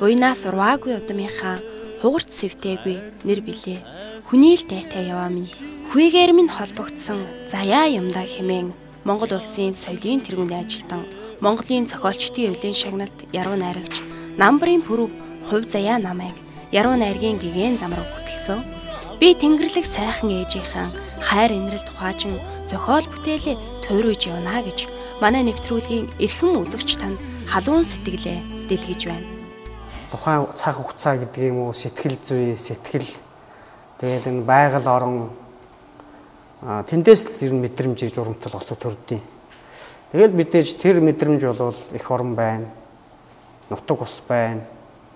Буйнаас урваагүй удамынхаа хугарч сэвтээгүй нэр билээ. Хүний л дайтай яваа минь хүйгээр минь холбогдсон заяа юмдаа хэмээн Монгол улсын соёлын тэргүүний ажилтан Монголын зохиолчдын эвлэлийн шагналд яруу найрагч Намбарын пүрэв хувь заяа намайг яруу найргийн гэгэн зам руу хөтлсөн. Би Тэнгэрлэг сайхан ээжийнхэн хайр инрэлт ухаажин зохиол бүтээлээ туйруулж явна гэж манай нэвтрүүлгийн эрхэм үзэгч танд халуун сэтгэлээ дэлгэж байна. Тухайн цаг хугацаа гэдэг юм уу, сэтгэл зүй, сэтгэл тэгэл энэ байгаль орон тэндээс л ер нь мэдрэмж ирж урамтал олцоо төрдөө. Тэгэл мэдээж тэр мэдрэмж бол их орон байна. Нутаг ус байна.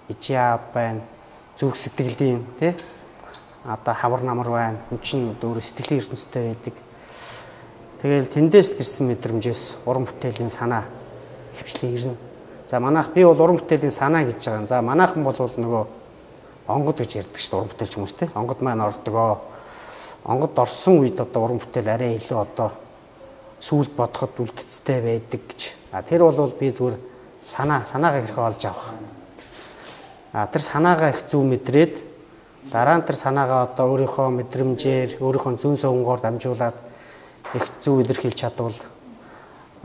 Ижаав байна. Зүрх сэтгэлийн тий одоо хавар намар байна. Энд чинь өөрөө сэтгэлийн ертөнцтэй байдаг. Тэгэл тэндээс л ирсэн мэдрэмжээс уран бүтээлийн санаа хвчлээ ирнэ. За манайх би бол уран бүтээлийн санаа гэж байгаа. За манайхан бол нөгөө онгод гэж ярьдаг шүү дээ уран бүтээлч хүмүүс тий. Онгод маань ордгоо. Онгод орсон үед одоо уран бүтээл арай илүү одоо сүүлд бодоход үлдэцтэй байдаг гэж. Тэр бол би зүгээр санаагаа хэрэг олж авах. Тэр санаагаа их зөв мэдрээд дараа нь тэр санаагаа одоо өөрийнхөө мэдрэмжээр, өөрийнхөө зүүн совгоор дамжуулаад их зөв илэрхийлж чадвал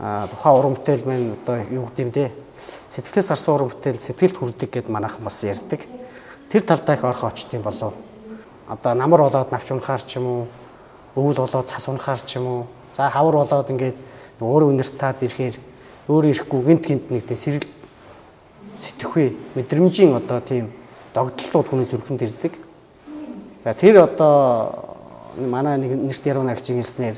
тухайн уран бүтээл маань одоо юу гэдэм бэ? Сэтгэлээс арсан уран бүтээл сэтгэлд хүрдэг гэд манайхан бас ярьдаг. Тэр талдаа их орох очтын болов. Одоо намар болоод навч унахаар ч юм уу, өвөл болоод цас унахаар ч юм уу. За хавар болоод ингээд өөрөө үнэртаад ирэхээр өөрөө ирэхгүй гинт нэгтэй сэрэл сэтгэхүй мэдрэмжийн одоо тийм догдлолтууд хүний зүрхэнд ирдэг. За тэр одоо манай нэг нэрт яруу найрагчийн хэлснээр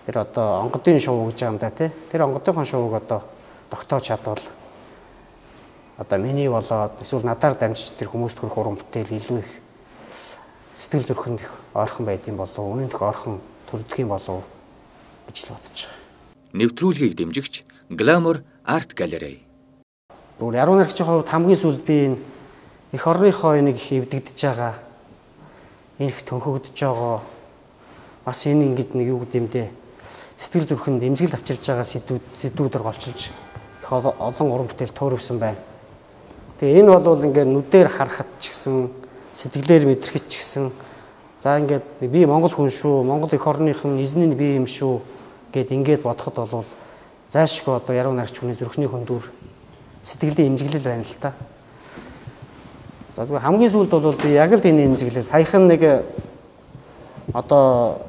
тэр одоо онгодын шувуу гэж байгаа юм да тий. Тэр онгодынхон шувууг одоо тогтоож чадвал одоо миний болоод эсвэл надаар дамжиж тэр хүмүүст хүрэх уран бүтээл илүү их сэтгэл зүрхэнд их ойрхон байдсан болов уу? Үнэнд их ойрхон төрдөг юм болов уу гэж л бодож байгаа. Нэвтрүүлгийг дэмжигч Glamour Art Gallery. Бүр яруу найрагчийн хувьд хамгийн сүүлд би энэ эх орныхоо энийг эвдэгдэж байгаа. Энэ их төнхөгдөж байгаа. Бас энэ ингэдэг нэг юу гэдэм бэ? Сэтгэл зүрхэнд эмзэгэл авчирж байгаа сэдвүүдээр голчилж их олон уран бүтээл туурвсан байна. Тэгээ энэ бол ингээд нүдээр харахад ч гэсэн сэтгэлээр мэдрэхэд ч гэсэн за ингээд би Монгол хүн шүү, Монгол эх орныхан эзний би юм шүү гэд ингээд бодоход бол зайлшгүй одоо яруу найрагч хүний зүрхний хөндүр сэтгэлийн эмзэглэл байна л та. За зүгээр хамгийн сүүлд бол би яг л энэ эмзэглэл саяхан нэг одоо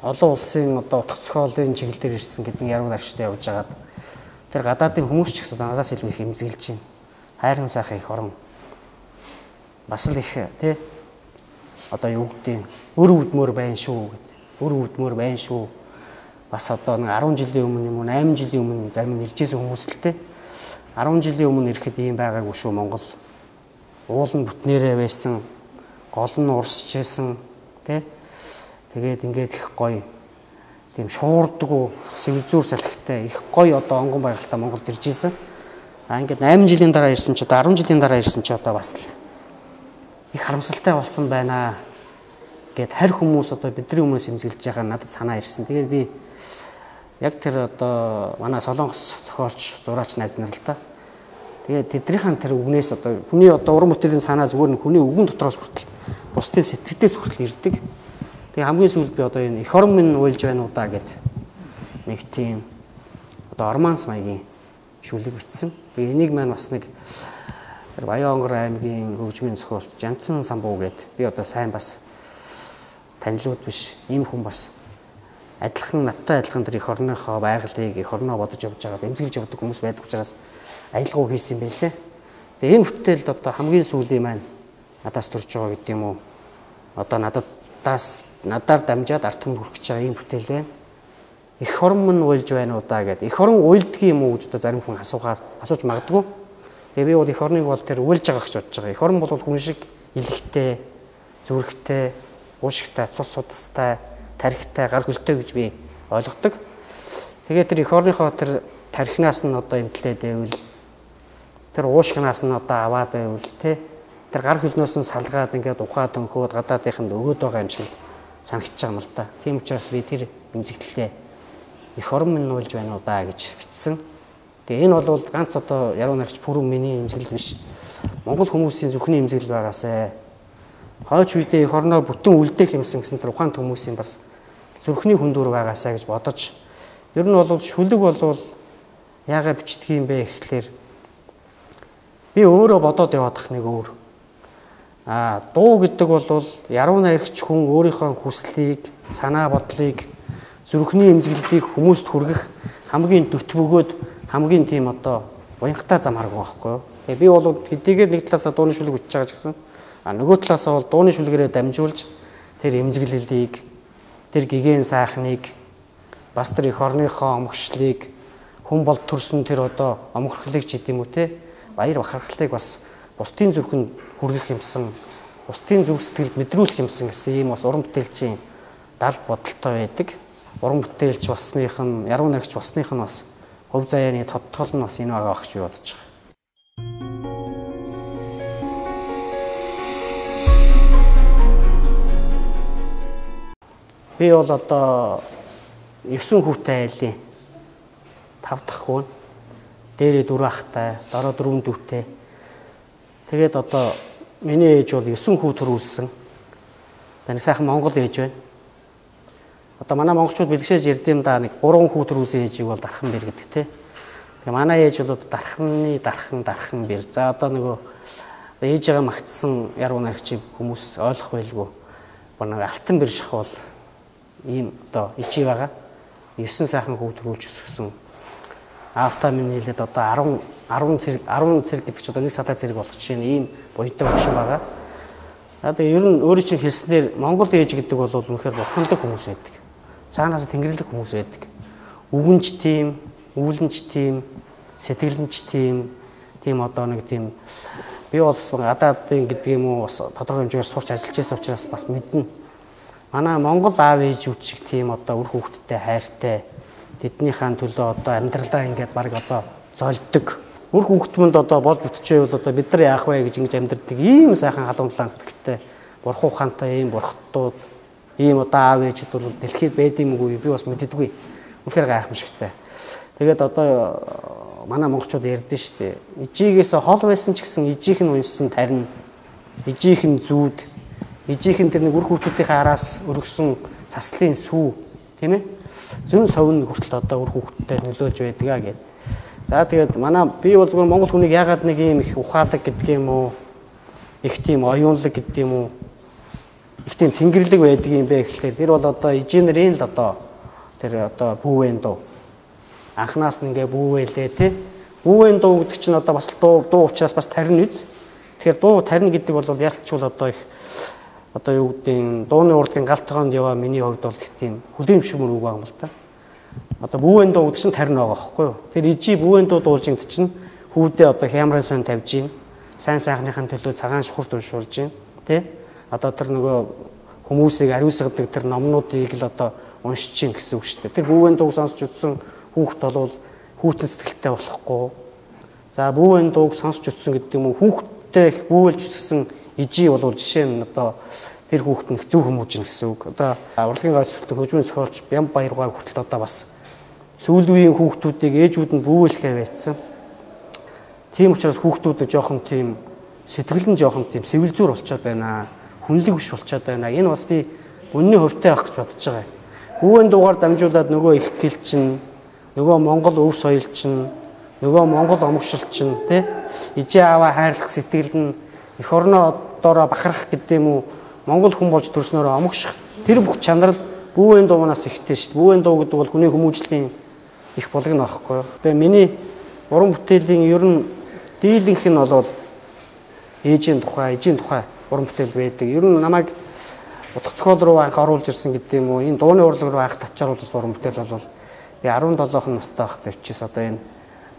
олон улсын одоо утга зохиолын чиглэл дээр ирсэн гэдэг яруу найрагчтай явж байгаад тэр гадаадын хүмүүс ч гэсэн надаас илүү их эмзэглэж байна. Хайрхан сайхан их орон бас л их тий одоо юу гэдэг өр үдмөр байна шүү гэдэг. Өр үдмөр байна шүү. Бас одоо нэг 10 жилийн өмнө юм уу 8 жилийн өмнө зарим нь иржсэн хүмүүс л тий 10 жилийн өмнө ирэхэд ийм байгаагүй шүү Монгол. Уул нь бүтнээрээ байсан, гол нь урсч байсан тий. Тэгээд ингээд их гоё тийм шуурдгуу сэвзүүр салхитай их гоё одоо онгон байгальтай Монголд иржсэн. Ингээд 8 жилийн дараа ирсэн ч одоо 10 жилийн дараа ирсэн ч одоо бас их харамсалтай болсон байна гэд харь хүмүүс одоо бидний өмнөөс эмзэглэж байгаа надад санаа ирсэн. Тэгээд би яг тэр одоо манай Солонгос зохиолч зураач найз нар л та. Тэгээд тэднийхэн тэр үгнээс одоо хүний одоо уран бүтээлийн санаа зүгээр нь хүний үгэн дотроос хүртэл бусдын сэтгэлдээс хүртэл ирдэг. Тэгээ хамгийн сүүлд би одоо энэ эх орон минь уйлж байна уу да гэд нэг тийм одоо орманс маягийн шүлэг бичсэн. Тэгээ энийг маань бас нэг Баянгор аймгийн хөгжмийн зохиолч Жандсан самбуу гэд би одоо сайн бас танилуд биш ийм хүн бас надтай адилхан тэр эх орныхоо байгалыг эх орноо бодож явж байгаа эмзэглэж явдаг хүмүүс байдаг учраас аялгау хийсэн юм байлээ. Тэгээ энэ бүтээлд одоо хамгийн сүүлийн маань надаас төрж байгаа гэдэг юм уу? Одоо надаар дамжаад арт түмэнд хүрэх гэж байгаа ийм бүтээл байна. Эх орон мань уйлж байна уу да гэд. Эх орон уйлдаг юм уу гэж одоо зарим хүн асууж магадгүй. Тэгээ би бол эх орныг бол тэр уйлж байгаа гэж бодож байгаа. Эх орн бол хүн шиг илэгтэй, зүрхтэй, уушигтай, цус судастай, тархитай, гар хөлтэй гэж би ойлгодог. Тэгээ тэр эх орныхоо тэр тархинаас нь одоо эмтлээд байвал тэр уушигнаас нь одоо аваад байвал тий тэр гар хөлнөөс нь салгаад ингээд ухаа төнхөөд гадаадынханд өгөөд байгаа юм шиг санагдаж байгаа юм л да. Тийм учраас би тэр эмзэглэлээ эх орон минь уйлж байна уу да гэж бичсэн. Тэгээ энэ бол ганц одоо яруу найрагч пүрэв миний имзэглэл биш. Монгол хүмүүсийн зүрхний имзэглэл байгаасай. Хойч үедээ эх орноо бүтэн үлдээх юмсан гэсэн тэр ухаант хүмүүсийн бас зүрхний хүндүр байгаасай гэж бодож ер нь бол шүлэг бол яагаад бичдэг юм бэ гэхлээр би өөрөө бодоод яваадах нэг өөр. Дуу гэдэг бол яруу найрагч хүн өөрийнхөө хүслийг, санаа бодлыг, зүрхний имзэглэлийг хүмүүст хүргэх хамгийн дөт бөгөөд хамгийн тийм одоо уянгатай зам хараг байхгүй юу. Тэгээ би бол хэдийгээр нэг талаасаа дууны шүлэг бичиж байгаа ч гэсэн нөгөө талаасаа бол дууны шүлгээрээ дамжуулж тэр имзэглэлийг, тэр гигэн сайхныг, бас тэр эх орныхоо омгшлыг, хүн бол төрсөн тэр одоо омгөрхлийг ч гэдэм үү те баяр бахархлыг бас бусдын зүрхэнд хүргэх юмсан, бусдын зүрх сэтгэлд мэдрүүлэх юмсан гэсэн ийм бас уран бүтээлчийн дал бодолтой байдаг. Уран бүтээлч басных нь, яруу найрагч басных нь бас хөв заяаны тодтол нь бас энэ байгаа гэж би бодож байгаа. Би бол одоо 9 хүүтэй айлын 5 дахь хүн. Дээрээ 4 ахтай, дараа 4 дүүтэй. Тэгээд одоо миний ээж бол 9 хүү төрүүлсэн. Нэг сайхан монгол ээж байна. Одоо манай монголчууд бэлгшээж ирдэм да нэг 3 хүү төрүүлсэн ээжийг бол дархан бэр гэдэг те. Тэгээ манай ээж бол дархан бэр. За одоо нөгөө ээжигээ магтсан яруу найрагчийг хүмүүс ойлгох байлгүй. Нэг алтан бэр шах бол ийм одоо ичи байгаа. 9 сайхан хүү төрүүлж өсгсөн. Автаа миний хэлээд одоо 10 цэрэг гэдэг чинь одоо нэг садаа цэрэг болох чинь ийм буянтай багшин байгаа. Тэгээ ер нь өөрийн чинь хэлснээр Монгол ээж гэдэг бол үнэхээр бурхандаг хүмүүс байдаг. Цаанаас тэнгэрлэг хүмүүс байдаг. Үгэнч тийм, үүлэнч тийм, сэтгэлэнч тийм одоо нэг тийм би бол гадаадын гэдэг юм уу бас тодорхой хэмжээгээр сурч ажиллаж байсан учраас бас мэднэ. Манай Монгол аав ээжүүд шиг тийм одоо үр хүүхэдтэй хайртай тэднийхэн төлөө одоо амьдралаа ингээд баг одоо золдог. Үр хүүхдмэнд одоо болж бүтчихээ бол одоо бид нар яах вэ гэж ингэж амьдрдаг ийм сайхан халамжлан сэтгэлтэй бурхан ухаантай ийм бурхтууд ийм одоо аав ээжүүд бол дэлхийд байдığımгүй би бас мэддэггүй. Үнэхээр гайхамшигтай. Тэгээд одоо манай монголчууд ярьдэн шүү дээ. Ижигээс хол байсан ч гэсэн ижийнх нь уншсан тарин, ижийнх нь зүүд, ижийнх нь тэр нэг үр хүүхдүүдийн араас өргөсөн цаслын сүү, тийм ээ? Зүүн совн хүртэл одоо үр хүүхдтэй нөлөөж байдгаа гэдэг. За тэгээд манай би бол зөвхөн монгол хүнийг яагаад нэг юм их ухаадаг гэдэг юм уу? Их тийм оюунлаг гэдэг юм уу? Их тийм тэнгэрлэг байдаг юм бэ гэхлээр тэр бол одоо ижинэрийн л одоо тэр одоо бүүвэн дуу. Анханаас нь ингээ бүүвэлээ тий. Бүүвэн дуу гэдэг чинь одоо бас дуу учраас бас тарин үз. Тэгэхээр дуу тарин гэдэг бол ялчгүй одоо их одоо юу гэдэг дууны урлагийн галт тогоонд яваа миний хувьд бол их тийм хүлээмжшмөр үг байгаа юм л та. Одоо бүүвэн дуу гэдэг чинь тарин байгаа байхгүй юу? Тэр ижи бүүвэн дуу дуулж ин чинь хүүдээ одоо хямран сан тавьж гин. Сайн сайхныхын төлөө цагаан шухурт уншуулж гин тий. Одоо тэр нөгөө хүмүүсийг ариусгадаг тэр номнуудыг л одоо уншиж гин гэсэн үг шүү дээ. Тэр бүүвэн дууг сонсч үзсэн хүүхд бол хүүтэн сэтгэлтэй болохгүй. За бүүвэн дууг сонсч үзсэн гэдэг юм уу хүүхдтэй их бүүвэлж өсгсөн ижи бол жишээ нь одоо тэр хүүхэд нэг зөв хүмүүжин гэсэн үг. Одоо урлагийн гойцолтой хөгжмийн зохиолч Бямбаяргаа хүртэл одоо бас сүүл үеийн хүүхдүүдийг ээжүүд нь бүүвэлэхээ байцсан. Тийм учраас хүүхдүүд нь жоохон тийм сэтгэл нь жоохон тийм сэвэлзүүр болчиход байна. Хүнлэг биш болчиход байна. Энэ бас би үнний хөвтэй авах гэж бодож байгаа. Бүүвэн дуугаар дамжуулаад нөгөө их гэл чинь, нөгөө Монгол өв соёл чинь, нөгөө Монгол омгшил чинь тий ижээ аваа хайрлах сэтгэл нь эх орноо доороо бахарах гэдэг юм уу Монгол хүн болж төрснөөрөө омгших тэр бүх чанар бүүвэн дуунаас ихтэй шүү дээ. Бүүвэн дуу гэдэг бол хүний хүмүүжлийн их болгоно аахгүй юу. Тэгээ миний уран бүтээлийн ер нь дийлэнх нь бол ээжийн тухай, эжийн тухай уран бүтээл байдаг. Ер нь намайг утга цохол руу анх оруулж ирсэн гэдэг юм уу энэ дууны урлаг руу анх татчааруулж ирсэн уран бүтээл бол би 17 настай байхдаа бичсэн одоо энэ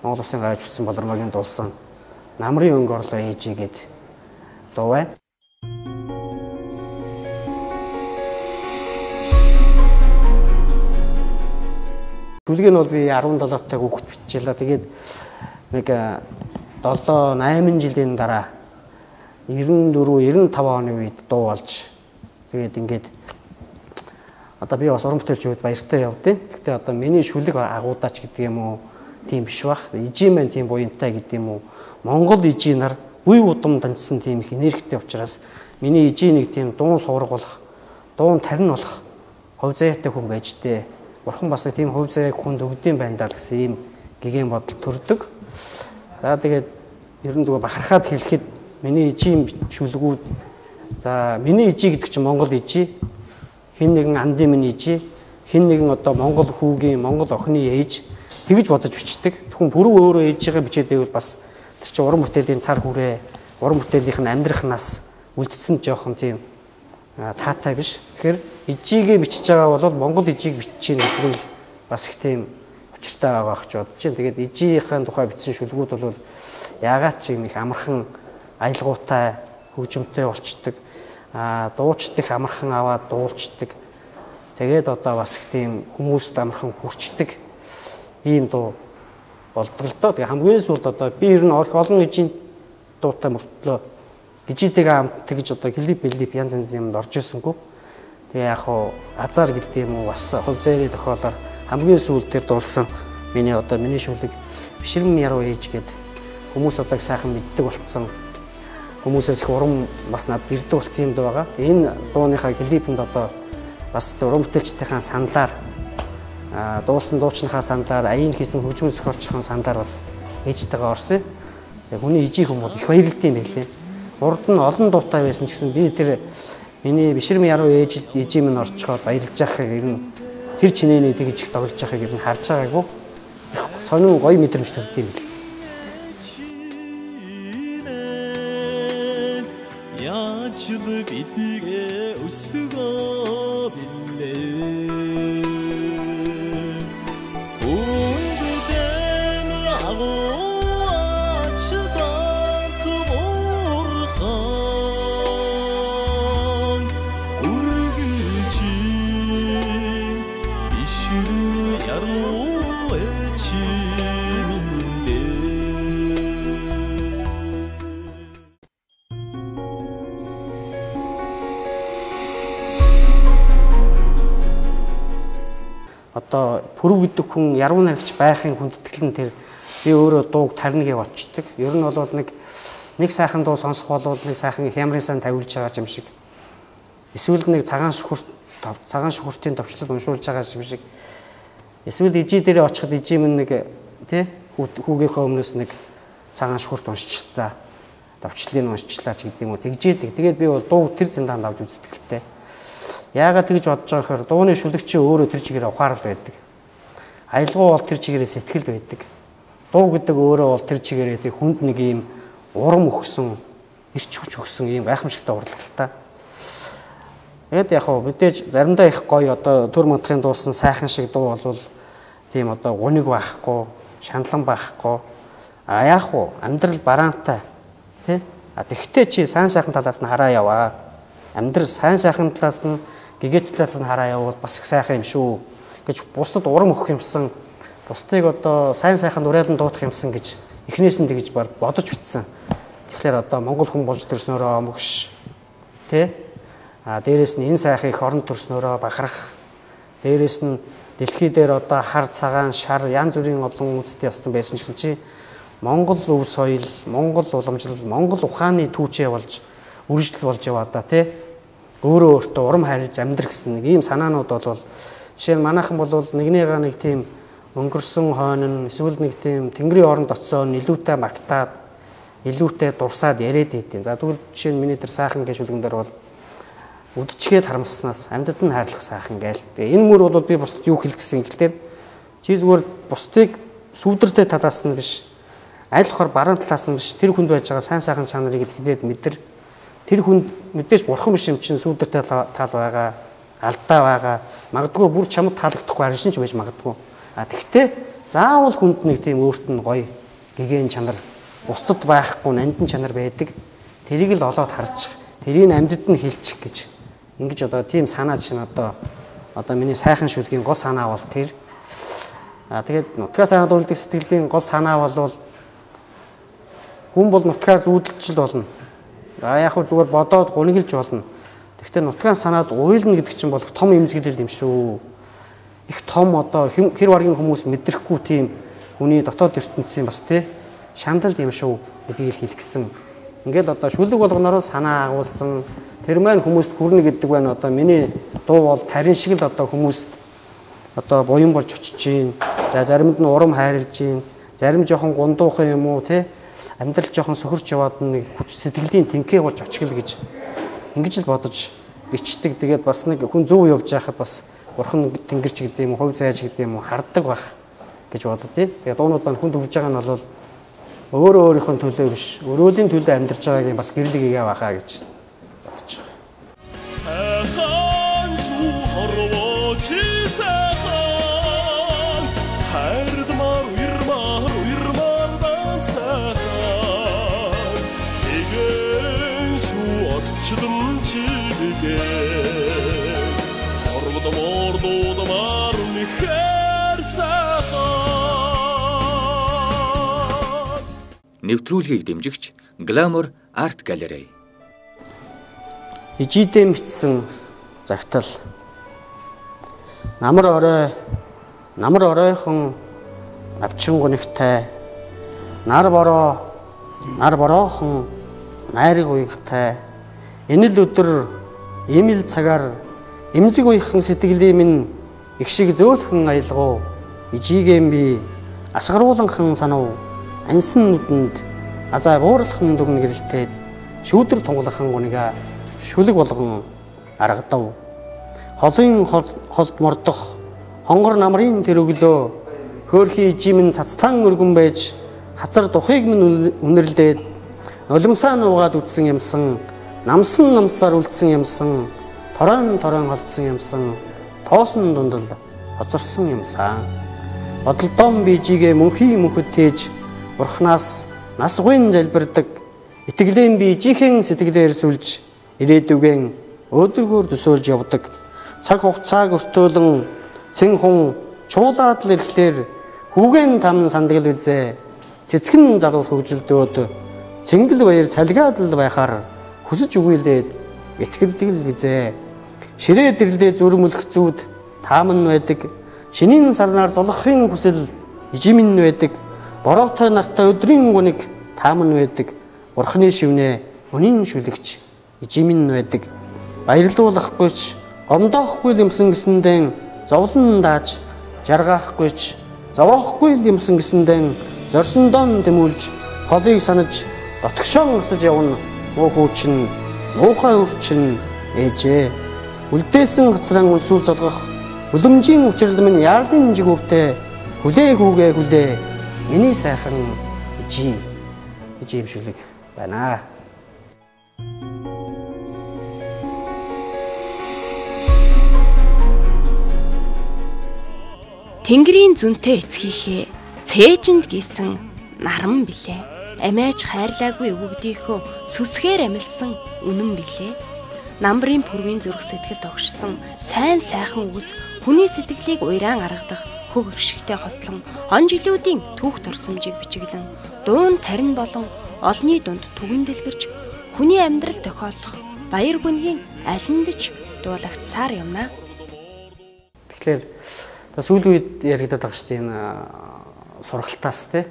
Монгол Улсын гайж утсан болормогийн дуулсан намрын өнгө орлоо ээжээ гэдэг дуу байна. Шүлгийг нь бол би 17 таг хүүхэд биччихлаа. Тэгээд нэг 7-8 жилийн дараа 94-95 оны үед дуу болж тэгээд ингээд одоо би бас уран бүтээлч үед баяртай явдیں۔ Гэхдээ одоо миний шүлэг агуудаач гэдэг юм уу тийм биш бах. Ижийн маань тийм буянтай гэдэг юм уу? Монгол ижийн нар үе удам дамжсан тийм их энергитэй учраас миний ижийн нэг тийм дуун суурга болох, дуун тарин болох хувь заяатай хүн байж тээ. Бурхан бас нэг тийм хувь заяаг хүнд өгдөм байна даа гэсэн ийм гэгэн бодол төрдөг. За тэгээд ер нь зүгээр бахархаад хэлэхэд миний ижийн шүлгүүд за миний ижи гэдэг чинь Монгол ижи, хэн нэгэн андын миний ижи, хэн нэгэн одоо Монгол хүүгийн, Монгол охины ээж тэгж бодож бичдэг. Тэгвэл бүрэн өөрөө ээжигээ бичээд байвал бас тэр чинь уран бүтээлийн цар хүрээ, уран бүтээлийнх нь амьдрахнаас үлдсэн жоохон тийм таатай биш. Тэгэхээр ижигээ бичиж байгаа бол Монгол ижийг бичиж байгаа гэдэг нь бас их тийм учиртай байгаа гэж бодож байна. Тэгээд ижийнхээ тухай бичсэн шүлгүүд бол яагаад ч их амархан аялгаутай, хөгжимтэй болчдөг. Дуучдах амархан аваад дуулцдаг. Тэгээд одоо бас их тийм хүмүүст амархан хүрчдэг. Ийм дуу болдог л доо. Тэгээ хамгийн сүүлд одоо би ер нь олон ижийн дуутай мөртлөө ижитэйгээ хамт тэгж одоо клип янз янз юмд орж ирсэнгүй. Тэгээ яг хуу азар гэдэг юм уу бас хувь заяаны тохиолоор хамгийн сүүлд тэр дуулсан миний шүлэг бишрэн яруу ээж гээд хүмүүс одоо их сайхан мэддэг болцсон. Хүмүүсээс их урам бас над бэрдэ болцсон юм даа. Энэ дууныхаа клипэнд одоо бас уран бүтээлчдийнхээ саналаар дуусан дуучныхаа саналаар аян хийсэн хөгжмөн зохиолчийн саналаар бас ээжтэйгээ орсон. Хүний ижийн хүн бол их баярлалтай юм байлээ. Урд нь олон дуутай байсан ч гэсэн би тэр миний бишрэн яруу ээжийн минь орчхоод баярлаж байхыг ер нь тэр чинээний тэгж их тоглож байхыг ер нь харж байгаагүй. Их сонин гоё мэдрэмж төрд юм бэл. Яачлаг эдгээ өсгөө билээ. Одоо пүрэв гэдэг хүн яруу найрагч байхын хүндэтгэл нь тэр би өөрөө дууг тарнигээ бодчдөг. Ер нь бол нэг сайхан дуу сонсох бол нэг сайхан хямрын сан тавилж байгаа юм шиг. Эсвэл нэг цагаан шүхүртийн товчлол уншуулж байгаа юм шиг. Эсвэл ижи дээрээ очиход ижи минь нэг тий хүүгийнхээ өмнөөс нэг цагаан шүхүрт уншчихлаа. Товчлыг уншчихлаа ч гэдэг юм уу тэгжээдэг. Тэгээд би бол дууг тэр зэндаанд авч үздэгтэй. Яагаад тэгж бодож байгаа гэхээр дууны шүлэгч өөрөө тэр чигээр ухаарал байдаг. Аялгау бол тэр чигээрээ сэтгэл байдаг. Дуу гэдэг өөрөө бол тэр чигээрээ тэр хүнд нэг ийм урам өгсөн, ирч хүч өгсөн ийм гайхамшигтай урлагтай. Тэгэд яг хөө мэдээж заримдаа их гоё одоо төр модхын дуусан сайхан шиг дуу бол тийм одоо гуниг байхгүй, шаналан байхгүй. Яг хөө амьдрал бараантай тий. Тэгтээ чи сайн сайхан талаас нь хараа яваа. Амьдрал сайн сайхан талаас нь гэгэт талаас нь хараа явбал бас их сайхан юм шүү гэж бусдад урам өгөх юмсан. Бусдыг одоо сайн сайхан уриалан дуудах юмсан гэж эхнээс нь тэгж бодож битсэн. Тэгэхээр одоо монгол хүн болж төрснөөрөө мөгш тий. Дээрээс нь энэ сайхан их орон төрснөөрөө бахарах. Дээрээс нь дэлхий дээр одоо хар цагаан шар янз бүрийн олон үндэстэй ястан байсан чинь монгол өв соёл, монгол уламжлал, монгол ухааны түүчээ болж үржил болж яваа да тий. Өөрөө өөртөө урам хайрлаж амьдрах гэсэн нэг ийм санаанууд бол жишээ нь манайхан бол нэгнийгаа нэг тийм өнгөрсөн хойно эсвэл нэг тийм тэнгэрийн оронд оцсон илүүтэй магтаад илүүтэй дурсаад яриад идэв. За тэгвэл жишээ нь миний тэр сайхан гэшүүлгэн дээр бол үдчгээд харамснаас амьдад нь хайрлах сайхан гээл. Тэгээ энэ мөр бол би бусдад юу хэлэх гэсэн гэхэлээр чи зүгээр бусдыг сүудэртэй талаас нь биш аль болохоор баруун талаас нь биш тэр хүнд байж байгаа сайн сайхан чанарыг хэлээд мэдэр тэр хүнд мэдээж бурхан биш юм чинь сүудэртэй тал байгаа, алдаа байгаа. Магадгүй бүр чамд таалагдахгүй харин ч байж магадгүй. Тэгтээ заавал хүнд нэг тийм өөрт нь гоё гэгэн чанар бусдад байхгүй нандин чанар байдаг. Тэрийг л олоод харчих. Тэрийг амьдад нь хэлчих гэж. Ингэж одоо тийм санаа чинь одоо миний сайхан шүлгийн гол санаа бол тэр. Тэгээд нутгаа сайхан дуулдаг сэтгэлийн гол санаа бол хүн бол нутгаар зүудэлж болно. Яг хөө зүгээр бодоод гунигилж болно. Гэхдээ нутгаа санаад уйлна гэдэг чинь бол том эмзэглэл юм шүү. Их том одоо хэр баргийн хүмүүс мэдрэхгүй тийм хүний дотоод ертөнцийн бас тий шандал юм шүү гэдгийг хэлэх гэсэн. Ингээд одоо шүлэг болгоноор санаа агуулсан тэр маань хүмүүст хүрнэ гэдэг байна. Одоо миний дуу бол тарин шиг л одоо хүмүүст одоо буян болж очиж гин. За заримд нь урам хайрлж гин. Зарим жоохон гундуухан юм уу тий амьдрал жоохон сөхөрч яваад нэг сэтгэлийн тэнхээ болж очих л гэж ингэж л бодож ичдэг. Тэгээд бас нэг хүн зөв явж байхад бас бурхан тэнгэрч гэдэг юм уу, хувь зайж гэдэг юм уу харддаг байх гэж боддتي. Тэгээд дуунууд маань хүнд үрж байгаа нь бол өөрөө өөрийнхөө төлөө биш, өрөөлийн төлөө амьдарч байгааг бас гэрлэг игээ байхаа гэж бодож байгаа. Нэвтрүүлгийг дэмжигч Glamour Art Gallery. Ижидээ мэдсэн загтал. Намар оройхон навчин гонигтай. Нар бороохон найрыг уягтай. Энэ л өдөр имэл цагаар эмзэг уяхан сэтгэлийн минь их шиг зөөлхөн аялгуу. Ижигэм би асгарууланхан санав. Ансан нүдэнд азаа бууралхан дүгнэ гэрэлтээд шүүдэр тунгалахан гунига шүлэг болгон аргадав. Холын холд мордох хонгор намрын тэр өглөө хөөрхий ижимэн цацлан өргөн байж хазар духыг минь үнэрлээд нулимсаа нуугаад үтсэн юмсан намсан намсаар үлдсэн юмсан торон холдсон юмсан тоосон дундал хоцорсон юмсан бодолдоон бижигээ мөнхөд тээж Бурханаас насгүйн залбирдаг итгэлэн би жихэн сэтгэлээр сүлж ирээдүгэн өөдрөгөөр төсөөлж явдаг цаг хугацааг өртөөлөн цэн хүн чуулаад л ирэхлээр хүүгэн там сандгал үзээ цэцгэн залуу хөгжилдөөд цэнгэл баяр цалгаад л байхаар хүсэж өгүүлээд итгэдэг л бизээ ширээ дэрлээ зүрмөлөх зүуд тааман байдаг шинийн сарнаар золохын хүсэл ижимэн байдаг бороотой нартай өдрийн гуник тааман байдаг. Бурхны шивнээ өнийн шүлэгч ижимэн байдаг. Баярлуулахгүйч гомдоохгүй юмсан гэсэндэн зовлон дааж жаргаахгүйч зовоохгүй юмсан гэсэндэн зорсондон тэмүүлж холыг санаж дотгошон гасаж явна. Муу хүүчин муухай үрчин ээжээ. Үлдээсэн хацран үнсүүл золгох үлэмжийн учрал минь яарлын жигүүртэй хүлээ хүүгээ хүлээ. Миний сайхан ижим шүлэг байна. Тэнгэрийн зүнтэй эцгийнхээ цээжинд гисэн наран билээ. Амиаж хайрлаагүй өвгдийнхөө сүсгээр амилсан үнэн билээ. Намбрын пүрвийн зүрх сэтгэл тогшсон сайн сайхан үгс хүний сэтгэлийг уйраан гаргадаг хөг иршигтэй хослон он жилүүдийн түүх дурсамжийг бичиглэн дуун тарин болон олны дунд түгэн дэлгэрч хүний амьдрал тохиолдох баяр гүнгийн алиндж дуулагдсаар юмнаа. Тэгэхээр сүүлийн үед яригадаад байгаа шүү дээ энэ сургалтаас тий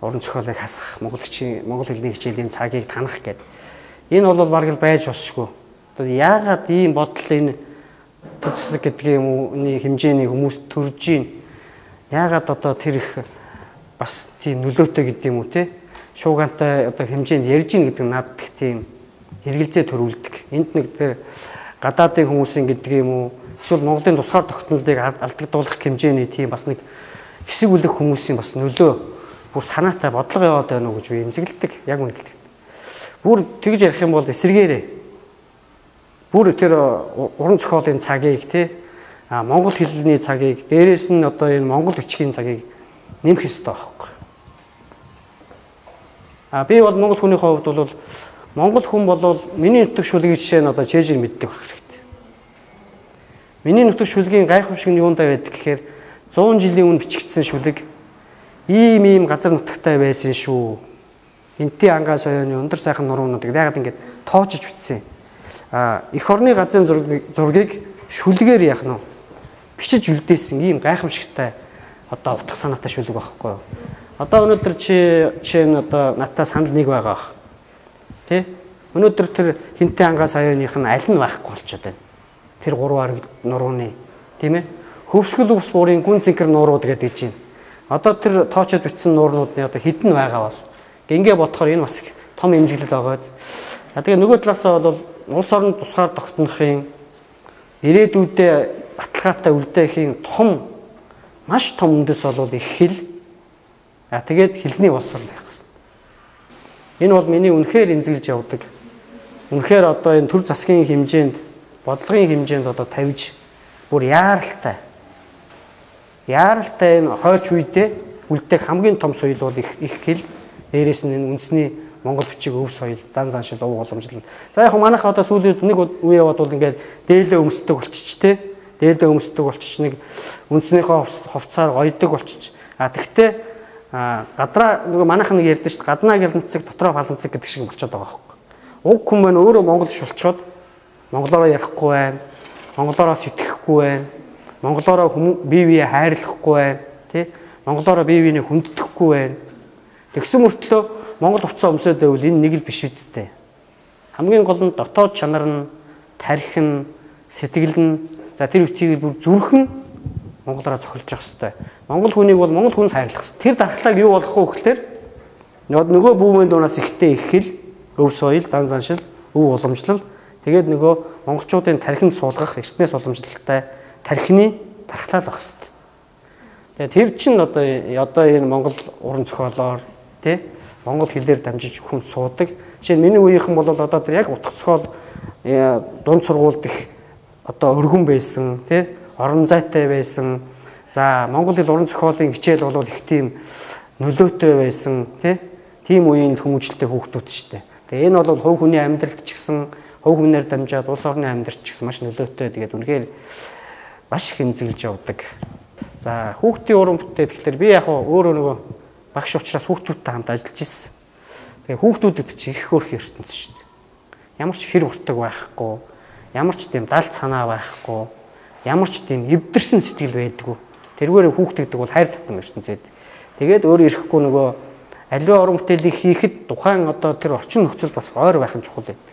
уран зохиолыг хасах монгол хэлний хичээлийн цагийг танах гэдэг. Энэ бол бараг л байж болшгүй. Одоо яагаад ийм бодол энэ төсөг гэдэг юм уу хэмжээний хүмүүс төрж гин. Яагаад одоо тэр их бас тийм нөлөөтэй гэдэг юм уу те шуугантай одоо хэмжээнд ярьж гин гэдэг надад их тийм хэрэгэлзээ төрүүлдэг. Энд нэг тэр гадаадын хүмүүсийн гэдэг юм уу эсвэл Монголын тусгаар тогтнолыг алдагдуулах хэмжээний тийм бас нэг хэсэг үлэх хүмүүсийн бас нөлөө бүр санаатай бодлого яваад байна уу гэж би эмзэглэдэг. Яг үнэ гэдэг. Бүр тэгж ярих юм бол эсэргээрээ бүр тэр уран зохиолын цагийг те монгол хэлний цагийг дээрээс нь одоо энэ монгол бичгийн цагийг нэмэх ёстой байхгүй. Би бол монгол хүнийхээ хувьд бол монгол хүн бол миний нутаг шүлгийн жишээ нь одоо чэжэр мэддэг байх хэрэгтэй. Миний нутаг шүлгийн гайхамшиг нь юундаа байдаг гэхээр 100 жилийн өмнө бичигдсэн шүлэг ийм газар нутагтай байсан шүү. Энтийн ангаа соёоны өндөр сайхан нуруунуудыг яагаад ингэж тоочж бичсэн. Эх орны газрын зургийг шүлгээр яах нь бичиж үлдээсэн ийм гайхамшигтай одоо утга санаатай шүлэг байхгүй юу? Одоо өнөөдөр чи одоо надтай санал нэг байгаа бах. Тэ? Өнөөдөр тэр хинтээ ангаа саяаных нь аль нь байхгүй болчиход байна. Тэр 3 арга нурууны тийм ээ? Хөвсгөл ус буурын гүн зинхэр нуурууд гэдэг чинь. Одоо тэр тоочод бичсэн нуурнуудны одоо хэдэн байгаа бол ингээ бодохоор энэ бас их том хэмжээглэл байгаа. Тэгээ нөгөө талаасаа бол улс орнд тусгаар тогтнохын ирээдүйдээ баталгаатай үлдээхийн маш том үндэс бол их хэл. Тэгээд хэлний боловсрол байх гэсэн. Энэ бол миний үнэхээр эмзэглэж явдаг. Үнэхээр одоо энэ төр засгийн хэмжээнд, бодлогын хэмжээнд одоо тавьж бүр яаралтай энэ хойч үедээ үлдээх хамгийн том соёл бол их хэл. Дээрээс нь энэ үндэсний Монгол бичиг өв соёл, зан заншил, уг уламжлал. За яг манайх одоо сүүлийн нэг үе яваад бол ингээд дээлээ өмсдөг болчих те. Дээлээ өмсдөг болчих нэг үндснийхөө хувцаар гойдог болчих. Тэгтээ гадраа нөгөө манайх нэг ярьдэн шүү дээ. Гаднаа гэлэнцэг, дотроо фаланцэг гэдэг шиг болчиход байгаа байхгүй. Уг хүмүүс өөрөө монголч болчиход монголоор ярихгүй байна. Монголоор сэтгэхгүй байна. Монголоор бие бие хайрлахгүй байна. Тэ? Монголоор бие биенийг хүндэтгэхгүй байна. Тэгсэн мөртлөө монгол хувцас өмсөд байвал энэ нэг л биш үсттэй. Хамгийн гол нь дотоод чанар нь, тарих нь, сэтгэл нь, за тэр үтгийг бүр зүрхэн монголоор зохиолж явах хэрэгтэй. Монгол хүнийг бол монгол хүнс хайрлах хэрэгтэй. Тэр дархлааг юу болох вэ гэхээр нөгөө бүүмэн дуунаас ихтэй их хэл, өв соёл, зан заншил, өв уламжлал, тэгээд нөгөө монголчуудын тархинд суулгах, эртнээс уламжлалтай тархины дархлаа байх хэрэгтэй. Тэгээд тэр чинь одоо энэ монгол уран зохиолоор тий монгол хэлээр дамжиж хүн суудаг. Жишээ нь миний үеийнхэн бол одоо тэр яг утга зохиол дунд сургуульд их одоо өргөн байсан тий орон зайтай байсан. За монгол хэл уран зохиолын хичээл бол их тийм нөлөөтэй байсан тийм үеийн хүмүүжлэлтэй хүүхдүүд шүү дээ. Тэгээ энэ бол хувь хүний амьдралд ч гэсэн хувь хүнээр дамжаад улс орны амьдралд ч гэсэн маш нөлөөтэй. Тэгээд үнэхээр маш их хэмзэглэж явдаг. За хүүхдийн уран бүтээл тэгэхээр би яг өөрөө нөгөө багш учраас хүүхдүүдтэй хамт ажиллаж ирсэн. Тэгээ хүүхдүүдэд чи их хөрх ертөнц шүү дээ. Ямар ч хэр уртаг байхгүй, ямар ч тийм далд санаа байхгүй, ямар ч тийм эвдэрсэн сэтгэл байдаггүй. Тэргээр хүүхдэгдэг бол хайр татам ертөнцөд. Тэгээд өөр ирэхгүй нөгөө аливаа уран бүтээлийг хийхэд тухайн одоо тэр орчин нөхцөл бас ойр байх нь чухал байдаг.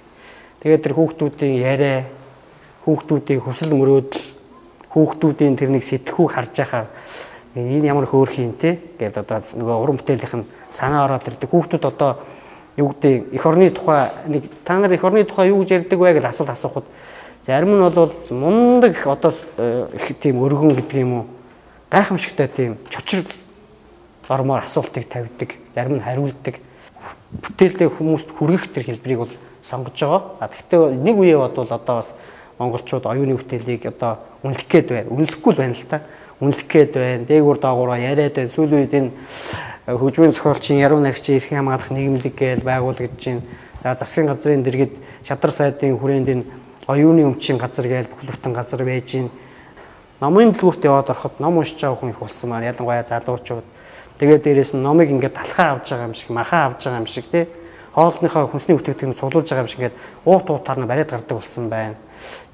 Тэгээд тэр хүүхдүүдийн яриа, хүүхдүүдийн хүсэл мөрөөдөл, хүүхдүүдийн тэрнийг сэтгэхүйг харж байхаар энэ ямар хөөрх юм те гэдэг одоо нөгөө уран бүтээлийнх нь санаа ороод ирдэг. Хүүхдүүд одоо юу гэдэг эх орны тухай нэг та нар эх орны тухай юу гэж ярьдаг вэ гэж асуухад зарим нь бол мундаг одоо их тийм өргөн гэдэг юм уу гайхамшигтай тийм чочрол ормоор асуултыг тавьдаг. Зарим нь хариулдаг. Бүтээлдээ хүмүүст хүргэх тэр хэлбэрийг бол сонгож байгаа. Гэхдээ нэг үе бод бол одоо бас монголчууд оюуны бүтээлийг одоо үнэлэх гээд байна. Үнэлэхгүй л байна л та. Үнэлэх гээд байна. Дээгүүр доогуур яриад байна. Сүүлийн үед энэ хөгжмийн зохиолчийн яруу найрагчийн эрхийн хамгаалах нийгэмлэг гэж байгуулагдаж байна. За засгийн газрын дэргэд шадар сайдын хүрээнд энэ оюуны өмчийн газар гэж бүхэл бүтэн газар байж байна. Номын дэлгүүрт яваад ороход ном уншиж байгаа хүн их болсон маань ялангуяа залуучууд. Тэгээд дээрэс нь номыг ингээд талхаа авч байгаа юм шиг, махаа авч байгаа юм шиг тий. Хоолныхоо хүнсний бүтээгдэхүүн суулуулж байгаа юм шиг ингээд уут уутаар нь бариад гардаг болсон байна.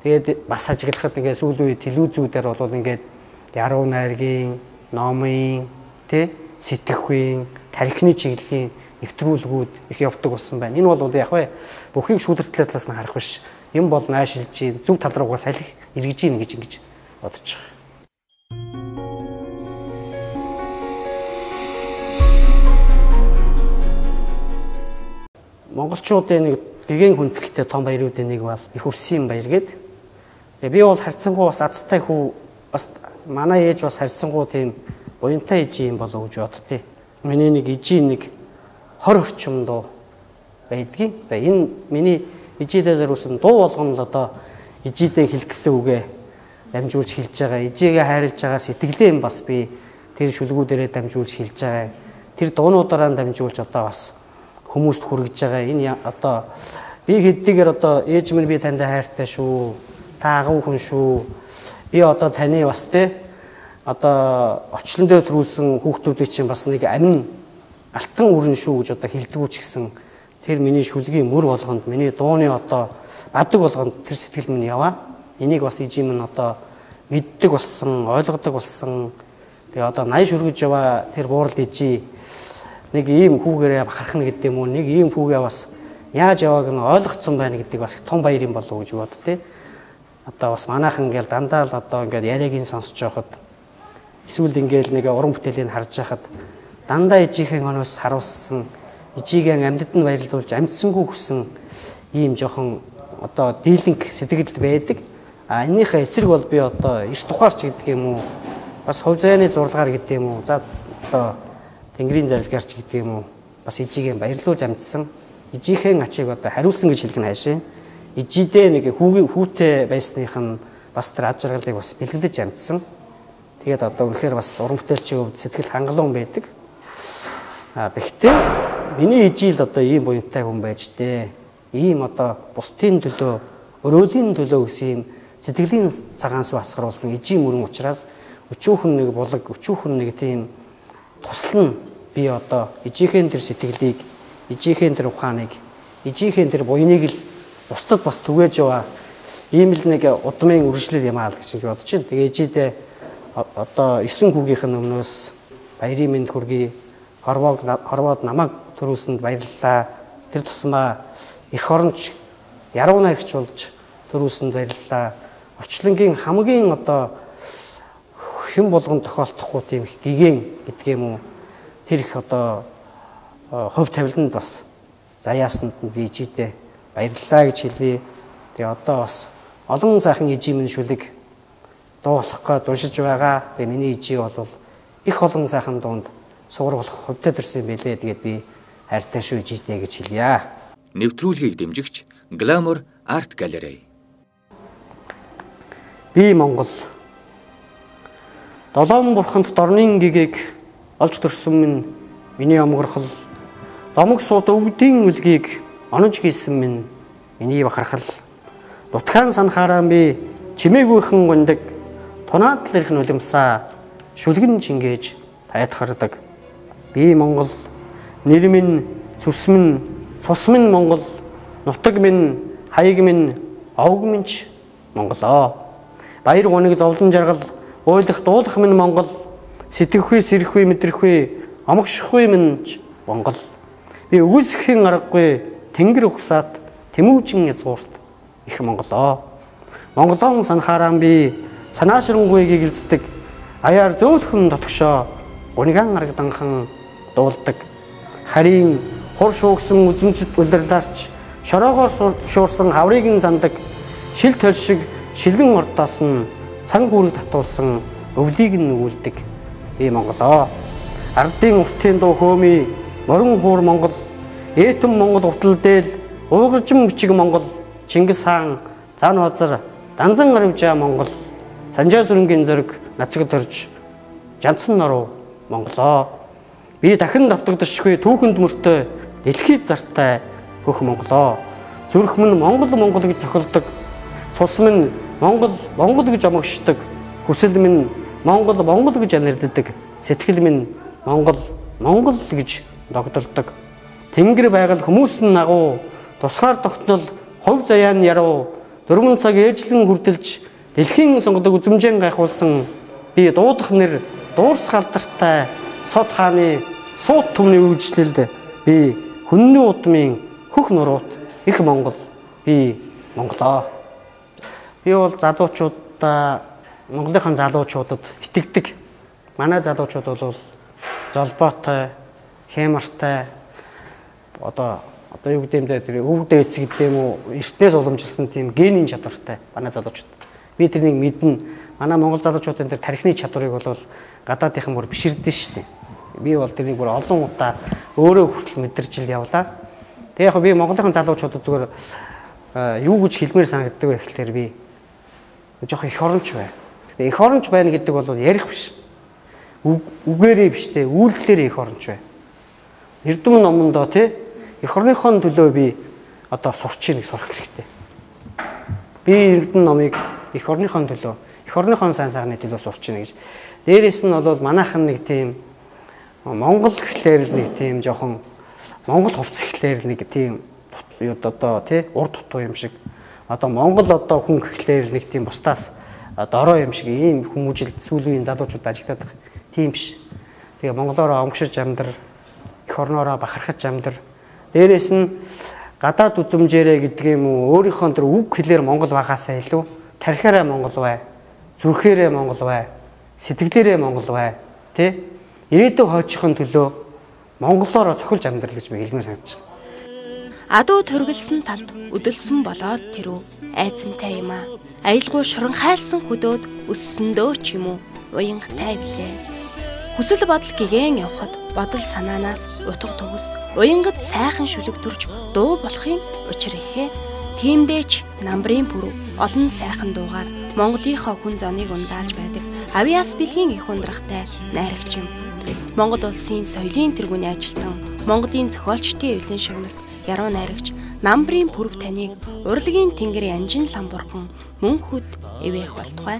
Тэгээд бас ажиглахад ингээд сүүлийн үе телевизүүдээр бол ингээд яруу найргийн, номын, тий сэтгэхүйн, тархины чиглэлийн нэвтрүүлгүүд их явдаг болсон байна. Энэ бол яг вэ бүхийг сүлэртлээ талаас нь харах биш. Юм бол наашилж чинь зөв тал руугаа салхи эргэж ийн гэж ингэж бодож байгаа. Монголчуудын нэг гэгээн хүндэтгэлтэй том баяруудын нэг бол их үрсийн баяр гээд. Тэгээ би бол харьцангуй бас азтай хүү бас манай ээж бас харьцангуй тийм уянтай ээж юм болов гэж боддتي. Миний нэг ижийн нэг 20 орчим дуу байдгийн. За энэ миний ижидээ зориулсан дуу болгоно л одоо ижидээ хэлэх гэсэн үгээ дамжуулж хэлж байгаа. Ижигээ хайрлаж байгаа сэтгэлээ юм бас би тэр шүлгүүдээрээ дамжуулж хэлж байгаа. Тэр дуунуудаараа дамжуулж одоо бас хүмүүст хүргэж байгаа. Энэ одоо би хэдийгээр одоо ээж минь би танд хайртай шүү. Та агуу хүн шүү. Би одоо таны бас те одоо орчлон дээр төрүүлсэн хүүхдүүдийн чинь бас нэг амин алтан үрэн шүү гэж одоо хэлдэггүй ч гэсэн тэр миний шүлгийн мөр болгонд миний дууны одоо бадаг болгонд тэр сэтгэл минь яваа. Энийг бас ээж минь одоо мэддэг болсон, ойлгодог болсон. Тэгээ одоо 80 хүргэж яваа тэр буурал ижи нэг ийм хүүгээрээ бахархна гэдэг юм уу, нэг ийм хүүгээ бас яаж явааг нь ойлгоцсон байна гэдэг бас том баяр юм болов уу гэж бод тээ. Одоо бас манайхан ингээл дандаа л одоо ингээд яриагийн сонсож байхад эсвэл ингээл нэг уран бүтээлийг харж байхад дандаа ижийнхээ оноос харуулсан ижигээ амьдад нь баярлуулж амьдсангүй хүсэн ийм жоохон одоо дийлэнх сэтгэл байдаг. А энийхээ эсрэг бол би одоо эрт тухаарч гэдэг юм уу, бас хувь заяаны зурлагаар гэдэг юм уу, за одоо Тэнгэрийн зарилгаарч гэдэг юм уу, бас ижигээ баярлуулж амьдсан. Ижийнхээ ачийг одоо хариулсан гэж хэлэх нь хайшаа. Ижидээ нэг хүүтэй байсных нь бас тэр аж аргалыг бас бэлгэлдэж амьдсан. Тэгээд одоо үнэхээр бас уран бүтээлчийн хувьд сэтгэл хангалуун байдаг. Гэхдээ миний ижил одоо ийм буянтай хүн байж тээ. Ийм одоо бусдын төлөө, өрөөлийн төлөө гэсэн ийм сэтгэлийн цагаан сүү асгаруулсан ижийн мөрөн учраас өчүүхэн нэг булаг, өчүүхэн нэг тийм тусал нь би одоо ижийнхээ тэр сэтгэлийг, ижийнхээ тэр ухааныг, ижийнхээ тэр буяныг л бусдад бас түгээж яваа ийм л нэг удмын үргэлжлэл юм аа л гэж бодож байна. Тэгээ ижидээ одоо 9 хүүгийнх нь өмнөөс баярын мэнд хүргэе. Хорвоод намайг төрүүлсэнд баярлалаа. Тэр тусмаа эх оронч яруу найрагч болж төрүүлсэнд баярлалаа. Орчлонгийн хамгийн одоо хэн болгон тохиолдохгүй тийм их гэгэн гэдэг юм уу. Тэр их одоо хувь тавиланд бас заяасанд нь би ижидээ баярлалаа гэж хэлье. Тэгээ одоо бас олон сайхан ижи минь шүлэг дуулахгаа дуншиж байгаа. Тэгээ миний ижи бол их олон сайхан дунд суургуулах хувьтай төрсэн байлээ. Тэгээд би хайртай шүү ижидээ гэж хэлье. Нэвтрүүлгийг дэмжигч Glamour Art Gallery. Би Монгол. Долоон бурханд дорны гэгийг олж төрсөн минь миний омгорхол. Домог сууд өвдийн үлгийг онож гисэн минь миний бахархал. Дутгаан санахаараа би чимээгүйхэн гүндэг. Тунаад л ирэх нулимсаа шүлгэн чингээж тайтгардаг. Би Монгол. Нэр минь, цус минь, цус минь Монгол. Нутаг минь, хаяг минь, овг миньч Монголоо. Баяр гоныг зовлон жаргал ойлох дуулах минь Монгол. Сэтгэхүй, сэрэхүй, мэдрэхүй, омгшихгүй минь Монгол. Би үгүйсэхийн аргагүй тэнгэр ухсаад тэмүүжин язгуурт их Монголоо. Монголон санахаараа би санаашрангуй гэгэлцдэг. Аяар зөөлхөн дотгошоо гуниган аргаданхан дуулдаг. Харин хур шуугсан үзмжид улирлаарч шороогоор шуурсан хаврыг нь зандаг. Шил төл шиг шилгэн ордоос нь цан гүрэг татуулсан өвлийг нь нүгүүлдэг. Би Монголоо. Ардын уртын дуу хөөми морин хуур Монгол. Ээтэн Монгол утал дээл уугаржим бичиг Монгол. Чингис хаан зан базар данзан гарвжаа Монгол. Санжаа сүрэнгийн зөрг нацаг төрж жанцсан норуу Монголоо. Би дахин давтагдчихгүй түүхэнд мөртөө дэлхийд зартай хөх Монголоо. Зүрх минь Монгол гэж зохилдог. Цус минь Монгол гэж омогшдог. Хүсэл минь Монгол гэж алирддаг. Сэтгэл минь Монгол гэж догдолдог. Тэнгэр байгаль хүмүүс нь нагуу, тусгаар тогтнол хувь заяа нь яруу, 4 цаг ээжлэн хүрдэлж дэлхийн сонгодог үзмжэн гайхуулсан би дуудах нэр дуурс галдартай сод хааны сууд түмний үргэлжлэлд би хүнний удмын хөх нурууд их Монгол би Монголоо. Би бол залуучуудаа Монголынхан залуучуудад итгэдэг. Манай залуучууд бол золбоотой, хэмартай одоо юу гэдэг юм дээр өвөг дээц гэдэг юм уу эртнээс уламжилсан тийм генийн чадвартай манай залуучууд. Би тэрнийг мэднэ. Манай монгол залуучуудын тэр тархины чадварыг бол гадаадынхан бүр биширдэн шүү дээ. Би бол тэрнийг бүр олон удаа өөрөө хүртэл мэдэрч ил явлаа. Тэгээ яг би монголынхан залуучуудад зүгээр юу гэж хэлмээр санагддаг вэ гэхэлэр би жоох их оронч бай. Тэгээ их оронч байна гэдэг бол ярих биш. Үгээрээ биш те үйлдэлээр их оронч бай. Эрдэм номондоо те эх орныхон төлөө би одоо сурч ийг сурах хэрэгтэй. Би эрдэм номыг эх орныхон төлөө, эх орныхон сайн сайхны төлөө сурч ийг гэж. Дээрээс нь бол манайхан нэг тийм Монгол гэхлээр л нэг тийм жоохон Монгол хувцс гэхлээр нэг тийм одоо тий урд дутуу юм шиг. Одоо Монгол одоо хүн гэхлээр нэг тийм бусдаас дорой юм шиг ийм хүмүүжил сүүлийн залуучууд ажиглаад Тийм биш. Тэгээ монголоороо омгшиж амьдар, эх орноороо бахархаж амьдар. Дээрээс нь гадаад үзмжээрээ гэдэг юм уу өөрийнхөө тэр үг хэлээр монгол багаасаа илүү тархиараа монгол бай, зүрхээрээ монгол бай, сэтгэлээрээ монгол бай, тэ? Ирээдүйн хойчхын төлөө монголоороо цохилж амьдрал гэж би хэлмээр санагдаж байна. Адуу төргөлсөн талд өдөлсөн болоод тэрүү айцамтай юм аа. Аялгүй шуран хайлсан хөдөөд өссөндөө ч юм уу уянгатай билээ. Хүсэл бодол гэгэн явхад бодол санаанаас утга төгс уянгад сайхан шүлэг төрж дуу болохын учир ихэ. Тиймдээч намбрын пүрэв олон сайхан дуугаар Монголынхоо хүн зоныг ундаалж байдаг авьяас бэлгийн их ундрахтай найрагч юм. Монгол улсын соёлын тэргүүний ажилтан Монголын зохиолчдын эвлэн шагналт яруу найрагч намбрын пүрэв таныг урлагийн тэнгэрийн анжин лам бурхан мөн хөд эвээх болтугай.